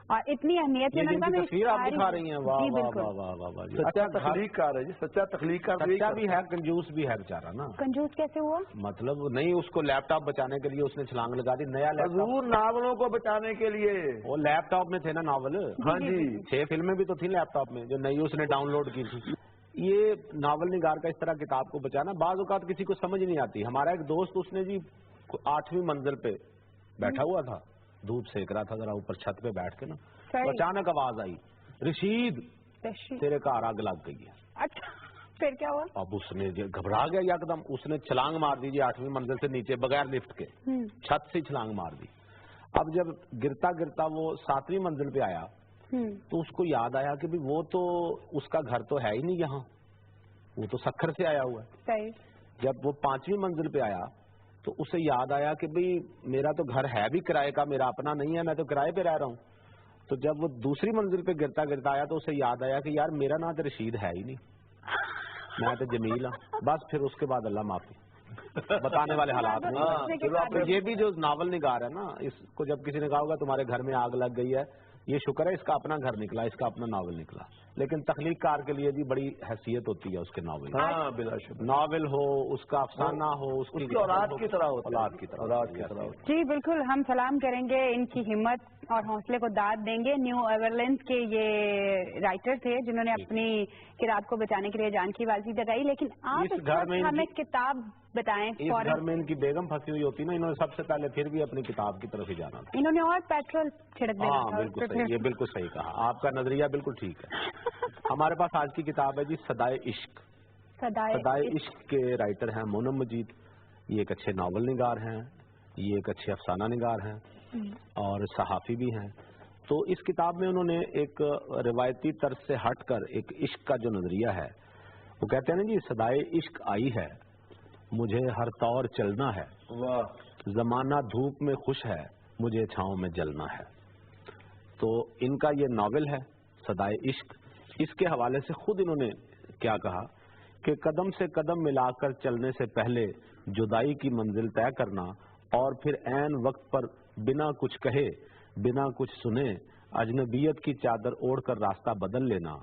और इतनी अहमियत है। तस्वीर आप दिखा रही हैं, वाह वाह वाह वाह वाह वाह। सच्चा तख्लीककार है जी, सच्चा तख्लीककार। सच्चा भी है, कंजूस भी है बेचारा ना। कंजूस कैसे हुआ? मतलब नहीं, उसको लैपटॉप बचाने के लिए उसने छलांग लगा दी, नया लैपटॉप। हजूर नावलों को बचाने के लिए वो लैपटॉप में थे ना नावल। हाँ जी, 6 फिल्में भी तो थी लैपटॉप में जो नई उसने डाउनलोड की थी। ये नावल निगार का इस तरह किताब को बचाना बाज़ औक़ात किसी को समझ नहीं आती। हमारा एक दोस्त, उसने जी 8वीं मंजिल पे बैठा हुआ था, धूप सेक रहा था जरा ऊपर छत पे बैठ के ना, तो अचानक आवाज आई, रशीद तेरे घर आग लग गई है। अच्छा, फिर क्या हुआ? अब उसने घबरा गया एकदम, उसने छलांग मार दी जी 8वीं मंजिल से नीचे बगैर लिफ्ट के, छत से छलांग मार दी। अब जब गिरता गिरता वो 7वीं मंजिल पे आया तो उसको याद आया कि भाई वो तो, उसका घर तो है ही नहीं यहाँ, वो तो सखर से आया हुआ है। सही। जब वो 5वीं मंजिल पे आया तो उसे याद आया कि भाई मेरा तो घर है भी किराए का, मेरा अपना नहीं है, मैं तो किराए पे रह रहा हूँ। तो जब वो दूसरी मंजिल पे गिरता गिरता आया तो उसे याद आया कि यार मेरा नाम तो रशीद है ही नहीं, मैं तो जमील हूँ। बस फिर उसके बाद अल्लाह माफी, बताने वाले हालात नहीं। तो ये भी जो नावल निगार है ना, इसको जब किसी ने कहा होगा तुम्हारे घर में आग लग गई है, ये शुक्र है इसका अपना घर निकला, इसका अपना नावल निकला। لیکن تخلیق کار کے لیے جی بڑی حیثیت ہوتی ہے اس کے ناول، ہاں بلا شبہ، ناول ہو، اس کا افسانہ ہو، اس کی اولاد کی طرح ہوتا ہے، اولاد کی طرح اولاد کی طرح ہوتا ہے۔ جی بالکل، ہم سلام کریں گے، ان کی ہمت اور حوصلے کو داد دیں گے۔ نیو ایورلینڈ کے یہ رائٹر تھے جنہوں نے اپنی کتاب کو بچانے کے لیے جان کی بازی لگائی، لیکن آپ اس گھر میں ہمیں کتاب بتائیں۔ اس گھر میں ان کی بیگم پھنسی ہوئی ہوتی نا، انہوں نے سب سے پہلے پھر بھی اپنی کتاب کی طرف ہی جانا تھا۔ انہوں نے اور پیٹرول چھڑک دینا ہاں تھا۔ بالکل صحیح، یہ بالکل صحیح کہا، آپ کا نظریہ بالکل ٹھیک ہے۔ ہمارے پاس آج کی کتاب ہے جی صدائے عشق۔ صدائے عشق کے رائٹر ہیں مونم مجید، یہ ایک اچھے ناول نگار ہیں، یہ ایک اچھے افسانہ نگار ہیں اور صحافی بھی ہیں۔ تو اس کتاب میں انہوں نے ایک روایتی طرز سے ہٹ کر ایک عشق کا جو نظریہ ہے، وہ کہتے ہیں نا جی صدائے عشق آئی ہے، مجھے ہر طور چلنا ہے، زمانہ دھوپ میں خوش ہے، مجھے چھاؤں میں جلنا ہے۔ تو ان کا یہ ناول ہے صدائے عشق۔ اس کے حوالے سے خود انہوں نے کیا کہا کہ قدم سے قدم ملا کر چلنے سے پہلے جدائی کی منزل طے کرنا، اور پھر عین وقت پر بنا کچھ کہے بنا کچھ سنے اجنبیت کی چادر اوڑھ کر راستہ بدل لینا۔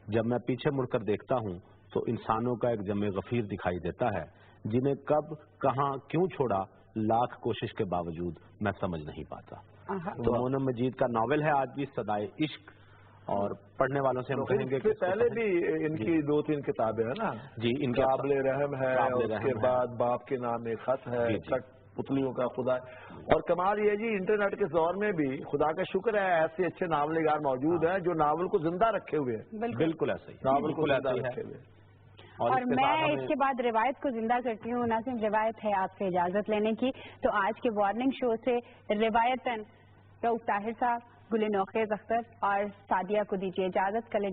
جب میں پیچھے مڑ کر دیکھتا ہوں تو انسانوں کا ایک جمع غفیر دکھائی دیتا ہے جنہیں کب کہاں کیوں چھوڑا لاکھ کوشش کے باوجود میں سمجھ نہیں پاتا۔ تو مونم مجید کا ناول ہے آج بھی صدائے عشق، اور پڑھنے والوں سے ہم کہیں گے کہ پہلے بھی ان کی 2-3 کتابیں ہیں نا جی، ان کے قابل رحم ہے، اس کے بعد باپ کے نام ایک خط ہے، پتلیوں کا خدا، اور کمال یہ جی انٹرنیٹ کے دور میں بھی خدا کا شکر ہے ایسے اچھے ناول نگار موجود ہیں جو ناول کو زندہ رکھے ہوئے ہیں۔ بالکل ایسا ہی، ناول کو بالکل زندہ ایسا ہی رکھے ہے۔ اور میں اس کے بعد روایت کو زندہ کرتی ہوں، ناظرین روایت ہے آپ سے اجازت لینے کی، تو آج کے وارننگ شو سے روایتاً رؤوف طاہر صاحب، گل نوخیز اختر اور سعدیہ کو دیجیے اجازت۔ کل